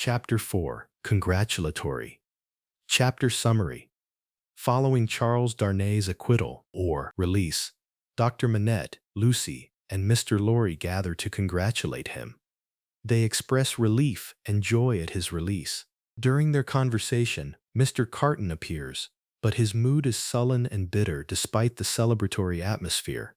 Chapter 4. Congratulatory. Chapter Summary. Following Charles Darnay's acquittal, or release, Dr. Manette, Lucy, and Mr. Lorry gather to congratulate him. They express relief and joy at his release. During their conversation, Mr. Carton appears, but his mood is sullen and bitter despite the celebratory atmosphere.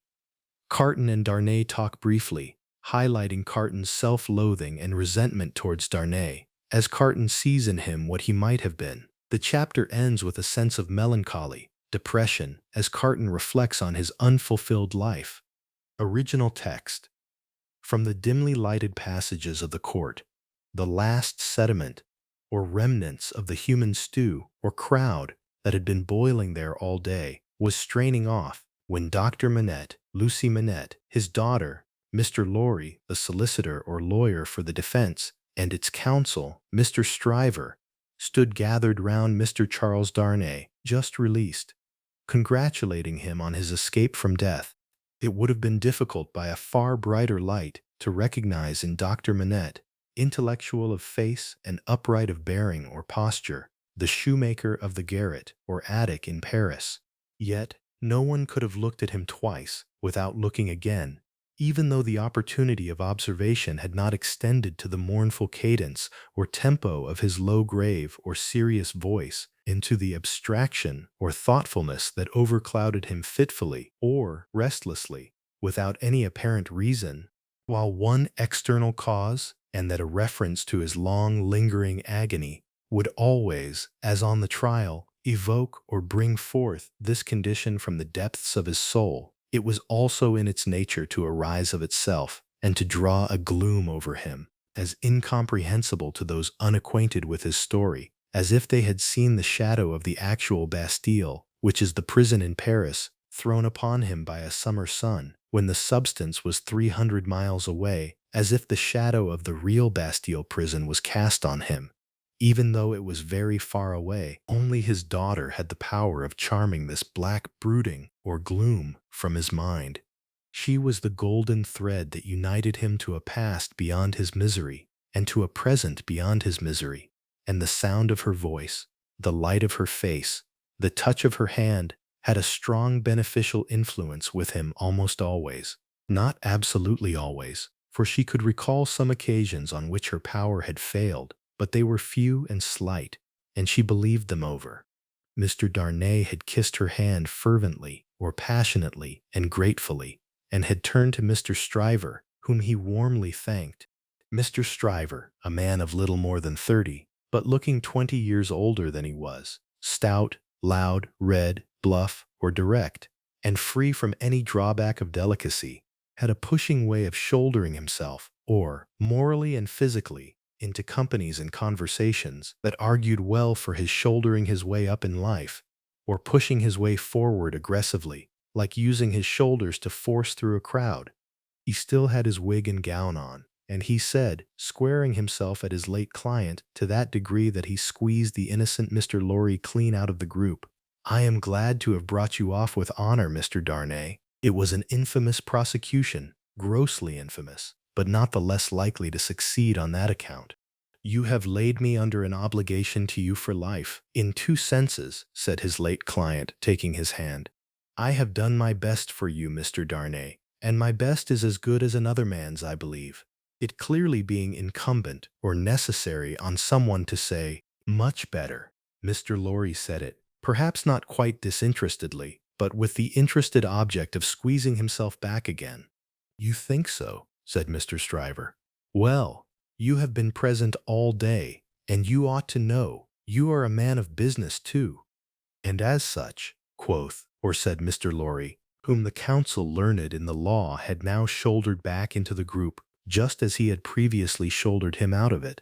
Carton and Darnay talk briefly, highlighting Carton's self-loathing and resentment towards Darnay, as Carton sees in him what he might have been. The chapter ends with a sense of melancholy, depression, as Carton reflects on his unfulfilled life. Original text. From the dimly lighted passages of the court, the last sediment, or remnants of the human stew or crowd that had been boiling there all day, was straining off when Dr. Manette, Lucy Manette, his daughter, Mr. Lorry, the solicitor or lawyer for the defense, and its counsel, Mr. Stryver, stood gathered round Mr. Charles Darnay, just released, congratulating him on his escape from death. It would have been difficult by a far brighter light to recognize in Dr. Manette, intellectual of face and upright of bearing or posture, the shoemaker of the garret or attic in Paris. Yet no one could have looked at him twice without looking again, even though the opportunity of observation had not extended to the mournful cadence or tempo of his low grave or serious voice, into the abstraction or thoughtfulness that overclouded him fitfully or restlessly, without any apparent reason, while one external cause, and that a reference to his long lingering agony, would always, as on the trial, evoke or bring forth this condition from the depths of his soul. It was also in its nature to arise of itself, and to draw a gloom over him, as incomprehensible to those unacquainted with his story, as if they had seen the shadow of the actual Bastille, which is the prison in Paris, thrown upon him by a summer sun, when the substance was 300 miles away, as if the shadow of the real Bastille prison was cast on him. Even though it was very far away, only his daughter had the power of charming this black brooding or gloom from his mind. She was the golden thread that united him to a past beyond his misery, and to a present beyond his misery, and the sound of her voice, the light of her face, the touch of her hand, had a strong beneficial influence with him almost always. Not absolutely always, for she could recall some occasions on which her power had failed, but they were few and slight, and she believed them over. Mr. Darnay had kissed her hand fervently or passionately and gratefully, and had turned to Mr. Stryver, whom he warmly thanked. Mr. Stryver, a man of little more than 30, but looking 20 years older than he was, stout, loud, red, bluff, or direct, and free from any drawback of delicacy, had a pushing way of shouldering himself, or, morally and physically, into companies and conversations that argued well for his shouldering his way up in life, or pushing his way forward aggressively, like using his shoulders to force through a crowd. He still had his wig and gown on, and he said, squaring himself at his late client to that degree that he squeezed the innocent Mr. Lorry clean out of the group, "I am glad to have brought you off with honor, Mr. Darnay. It was an infamous prosecution, grossly infamous, but not the less likely to succeed on that account. You have laid me under an obligation to you for life, in two senses," said his late client, taking his hand. "I have done my best for you, Mr. Darnay, and my best is as good as another man's, I believe. It clearly being incumbent or necessary on someone to say, 'Much better.'" Mr. Lorry said it, perhaps not quite disinterestedly, but with the interested object of squeezing himself back again. "You think so?" said Mr. Stryver. "Well, you have been present all day, and you ought to know. You are a man of business, too." "And as such," quoth, or said Mr. Lorry, whom the counsel learned in the law had now shouldered back into the group, just as he had previously shouldered him out of it,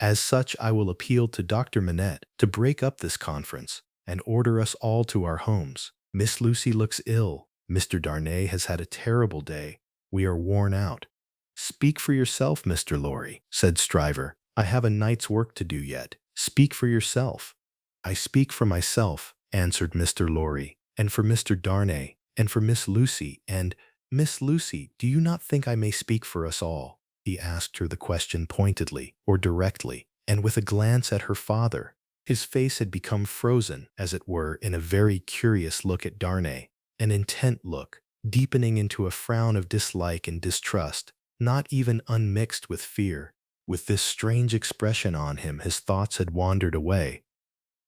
"as such I will appeal to Dr. Manette to break up this conference, and order us all to our homes. Miss Lucy looks ill. Mr. Darnay has had a terrible day. We are worn out." "Speak for yourself, Mr. Lorry," said Stryver. "I have a night's work to do yet. Speak for yourself." "I speak for myself," answered Mr. Lorry, "and for Mr. Darnay, and for Miss Lucy, and, Miss Lucy, do you not think I may speak for us all?" He asked her the question pointedly or directly, and with a glance at her father, his face had become frozen, as it were, in a very curious look at Darnay, an intent look, deepening into a frown of dislike and distrust, not even unmixed with fear. With this strange expression on him, his thoughts had wandered away.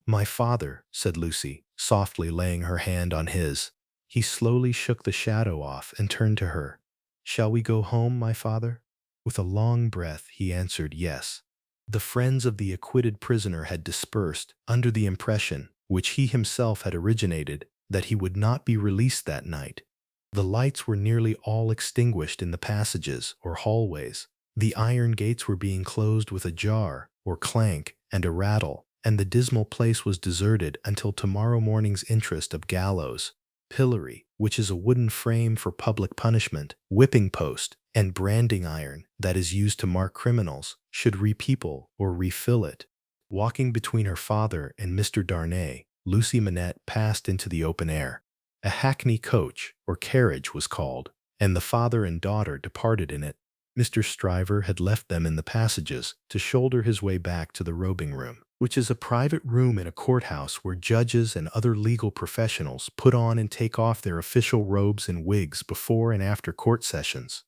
"My father," said Lucy, softly laying her hand on his. He slowly shook the shadow off and turned to her. "Shall we go home, my father?" With a long breath, he answered yes. The friends of the acquitted prisoner had dispersed under the impression, which he himself had originated, that he would not be released that night. The lights were nearly all extinguished in the passages or hallways. The iron gates were being closed with a jar, or clank, and a rattle, and the dismal place was deserted until tomorrow morning's interest of gallows, pillory, which is a wooden frame for public punishment, whipping post, and branding iron that is used to mark criminals, should repeople or refill it. Walking between her father and Mr. Darnay, Lucy Manette passed into the open air. A hackney coach, or carriage, was called, and the father and daughter departed in it. Mr. Stryver had left them in the passages to shoulder his way back to the robing room, which is a private room in a courthouse where judges and other legal professionals put on and take off their official robes and wigs before and after court sessions.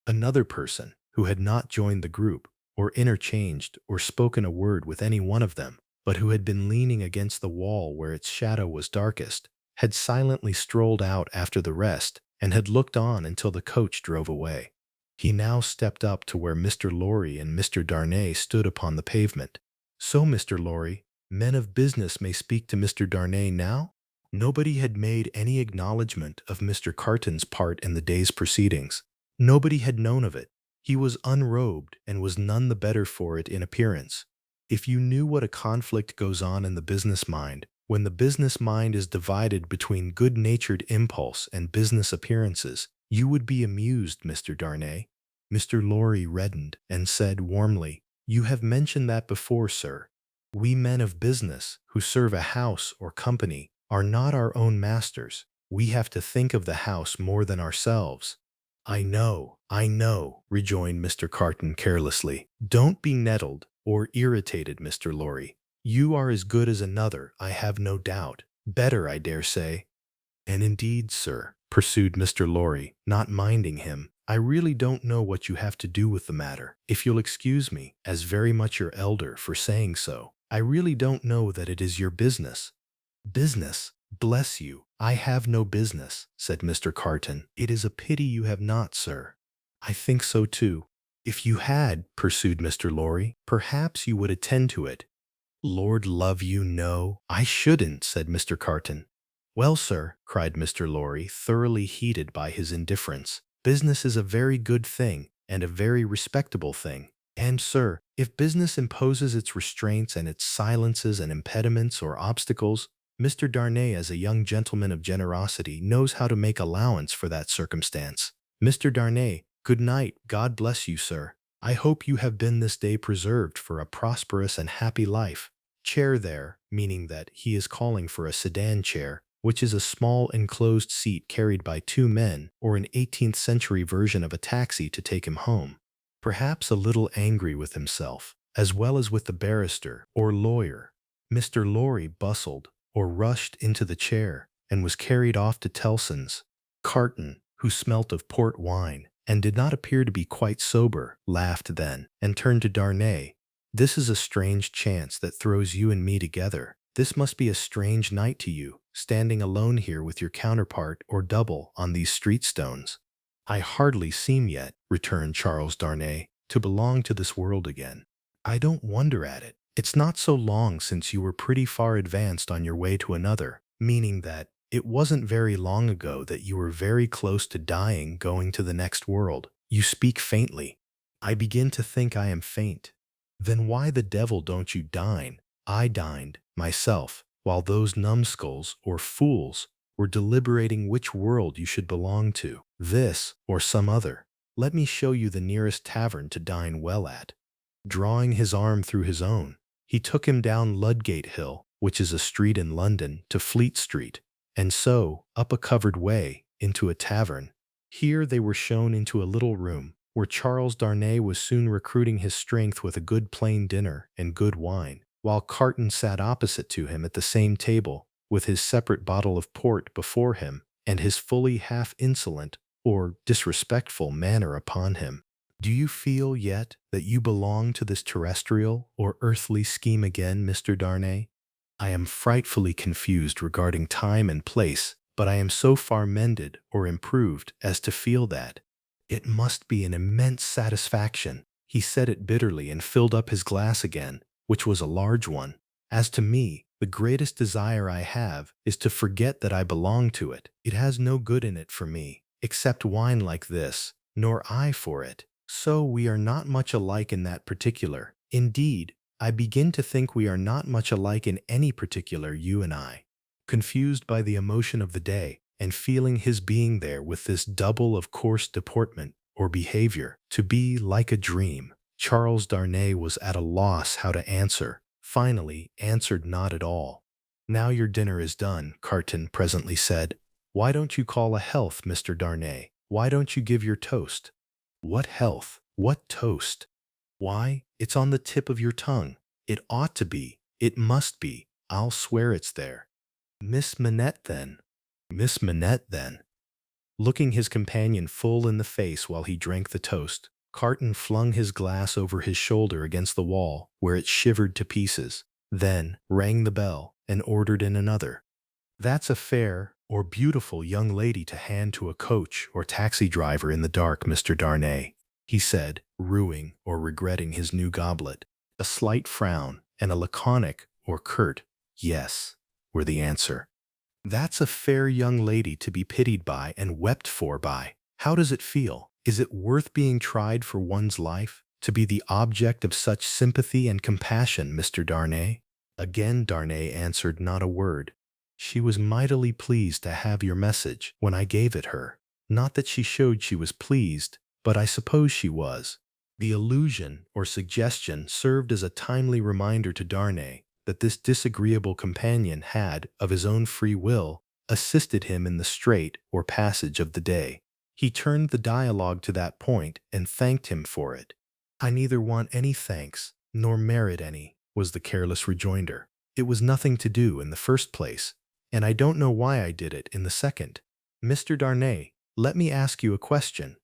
Another person, who had not joined the group, or interchanged or spoken a word with any one of them, but who had been leaning against the wall where its shadow was darkest, had silently strolled out after the rest and had looked on until the coach drove away. He now stepped up to where Mr. Lorry and Mr. Darnay stood upon the pavement. "So, Mr. Lorry, men of business may speak to Mr. Darnay now?" Nobody had made any acknowledgment of Mr. Carton's part in the day's proceedings. Nobody had known of it. He was unrobed and was none the better for it in appearance. If you knew what a conflict goes on in the business mind, when the business mind is divided between good-natured impulse and business appearances, you would be amused, Mr. Darnay. Mr. Lorry reddened and said warmly, "You have mentioned that before, sir. We men of business, who serve a house or company, are not our own masters. We have to think of the house more than ourselves." I know," rejoined Mr. Carton carelessly. "Don't be nettled or irritated, Mr. Lorry. You are as good as another, I have no doubt. Better, I dare say." "And indeed, sir," pursued Mr. Lorry, not minding him, "I really don't know what you have to do with the matter. If you'll excuse me, as very much your elder, for saying so, I really don't know that it is your business." "Business? Bless you, I have no business," said Mr. Carton. "It is a pity you have not, sir." "I think so too." "If you had," pursued Mr. Lorry, "perhaps you would attend to it." "Lord love you, no, I shouldn't," said Mr. Carton. "Well, sir," cried Mr. Lorry, thoroughly heated by his indifference, "business is a very good thing, and a very respectable thing. And, sir, if business imposes its restraints and its silences and impediments or obstacles, Mr. Darnay, as a young gentleman of generosity, knows how to make allowance for that circumstance. Mr. Darnay, good night. God bless you, sir. I hope you have been this day preserved for a prosperous and happy life. Chair there," meaning that he is calling for a sedan chair, which is a small enclosed seat carried by two men, or an 18th century version of a taxi to take him home. Perhaps a little angry with himself, as well as with the barrister, or lawyer, Mr. Lorry bustled, or rushed into the chair, and was carried off to Tellson's. Carton, who smelt of port wine, and did not appear to be quite sober, laughed then, and turned to Darnay. "This is a strange chance that throws you and me together. This must be a strange night to you, standing alone here with your counterpart or double on these street stones." "I hardly seem yet," returned Charles Darnay, "to belong to this world again." "I don't wonder at it. It's not so long since you were pretty far advanced on your way to another," meaning that it wasn't very long ago that you were very close to dying, going to the next world. "You speak faintly." "I begin to think I am faint." "Then why the devil don't you dine?" "I dined, myself, while those numbskulls, or fools, were deliberating which world you should belong to, this or some other. Let me show you the nearest tavern to dine well at." Drawing his arm through his own, he took him down Ludgate Hill, which is a street in London, to Fleet Street, and so, up a covered way, into a tavern. Here they were shown into a little room, where Charles Darnay was soon recruiting his strength with a good plain dinner and good wine, while Carton sat opposite to him at the same table, with his separate bottle of port before him and his fully half insolent or disrespectful manner upon him. Do you feel yet that you belong to this terrestrial or earthly scheme again, Mr. Darnay? I am frightfully confused regarding time and place, but I am so far mended or improved as to feel that. It must be an immense satisfaction. He said it bitterly and filled up his glass again, which was a large one. As to me, the greatest desire I have is to forget that I belong to it. It has no good in it for me, except wine like this, nor I for it. So we are not much alike in that particular. Indeed, I begin to think we are not much alike in any particular, you and I. Confused by the emotion of the day, and feeling his being there with this double of coarse deportment or behavior to be like a dream, Charles Darnay was at a loss how to answer. Finally, answered not at all. Now your dinner is done, Carton presently said. Why don't you call a health, Mr. Darnay? Why don't you give your toast? What health? What toast? Why, it's on the tip of your tongue. It ought to be. It must be. I'll swear it's there. Miss Manette, then. Miss Manette, then. Looking his companion full in the face while he drank the toast, Carton flung his glass over his shoulder against the wall, where it shivered to pieces, then rang the bell and ordered in another. That's a fair or beautiful young lady to hand to a coach or taxi driver in the dark, Mr. Darnay, he said, ruing or regretting his new goblet. A slight frown and a laconic or curt yes were the answer. That's a fair young lady to be pitied by and wept for by. How does it feel? Is it worth being tried for one's life, to be the object of such sympathy and compassion, Mr. Darnay? Again Darnay answered not a word. She was mightily pleased to have your message when I gave it her. Not that she showed she was pleased, but I suppose she was. The allusion or suggestion served as a timely reminder to Darnay that this disagreeable companion had, of his own free will, assisted him in the strait or passage of the day. He turned the dialogue to that point and thanked him for it. I neither want any thanks nor merit any, was the careless rejoinder. It was nothing to do in the first place, and I don't know why I did it in the second. Mr. Darnay, let me ask you a question.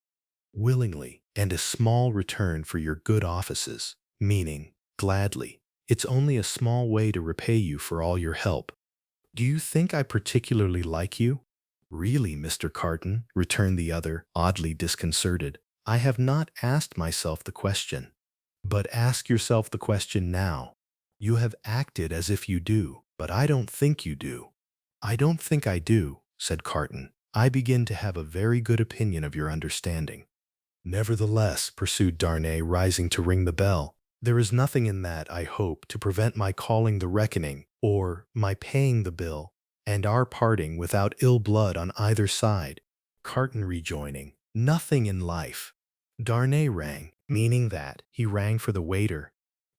Willingly, and a small return for your good offices, meaning gladly. It's only a small way to repay you for all your help. Do you think I particularly like you? Really, Mr. Carton, returned the other, oddly disconcerted, I have not asked myself the question. But ask yourself the question now. You have acted as if you do, but I don't think you do. I don't think I do, said Carton. I begin to have a very good opinion of your understanding. Nevertheless, pursued Darnay, rising to ring the bell, there is nothing in that, I hope, to prevent my calling the reckoning, or my paying the bill, and our parting without ill blood on either side. Carton rejoining, nothing in life. Darnay rang, meaning that he rang for the waiter.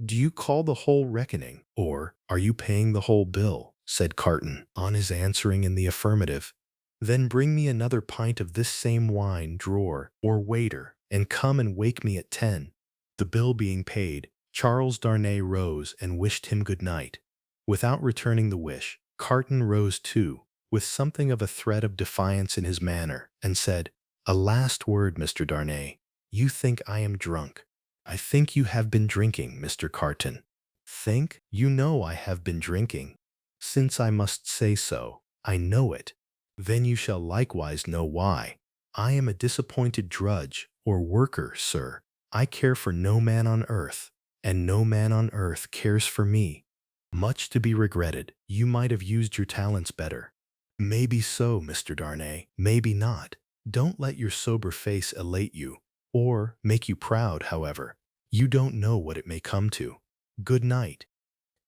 Do you call the whole reckoning, or are you paying the whole bill? Said Carton, on his answering in the affirmative. Then bring me another pint of this same wine, drawer, or waiter, and come and wake me at 10. The bill being paid, Charles Darnay rose and wished him good night. Without returning the wish, Carton rose too, with something of a threat of defiance in his manner, and said, A last word, Mr. Darnay. You think I am drunk. I think you have been drinking, Mr. Carton. Think? You know I have been drinking. Since I must say so, I know it. Then you shall likewise know why. I am a disappointed drudge, or worker, sir. I care for no man on earth, and no man on earth cares for me. Much to be regretted. You might have used your talents better. Maybe so, Mr. Darnay, maybe not. Don't let your sober face elate you, or make you proud, however. You don't know what it may come to. Good night.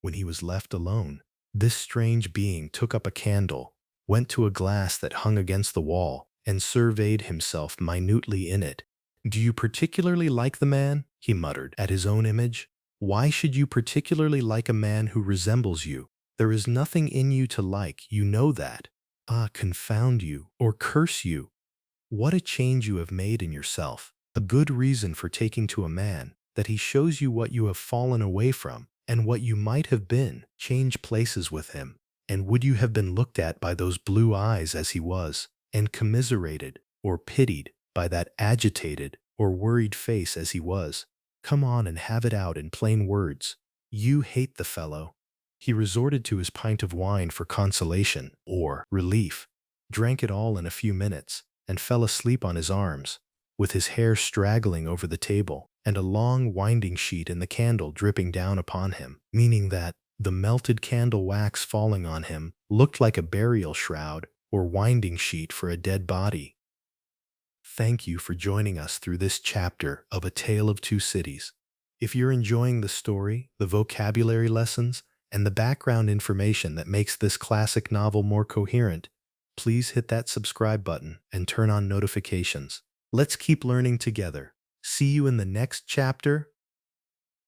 When he was left alone, this strange being took up a candle, went to a glass that hung against the wall, and surveyed himself minutely in it. Do you particularly like the man? He muttered at his own image. Why should you particularly like a man who resembles you? There is nothing in you to like, you know that. Ah, confound you, or curse you! What a change you have made in yourself. A good reason for taking to a man, that he shows you what you have fallen away from and what you might have been. Change places with him. And would you have been looked at by those blue eyes as he was, and commiserated or pitied by that agitated or worried face as he was? Come on and have it out in plain words. You hate the fellow. He resorted to his pint of wine for consolation or relief, drank it all in a few minutes, and fell asleep on his arms, with his hair straggling over the table and a long winding sheet in the candle dripping down upon him, meaning that the melted candle wax falling on him looked like a burial shroud or winding sheet for a dead body. Thank you for joining us through this chapter of A Tale of Two Cities. If you're enjoying the story, the vocabulary lessons, and the background information that makes this classic novel more coherent, please hit that subscribe button and turn on notifications. Let's keep learning together. See you in the next chapter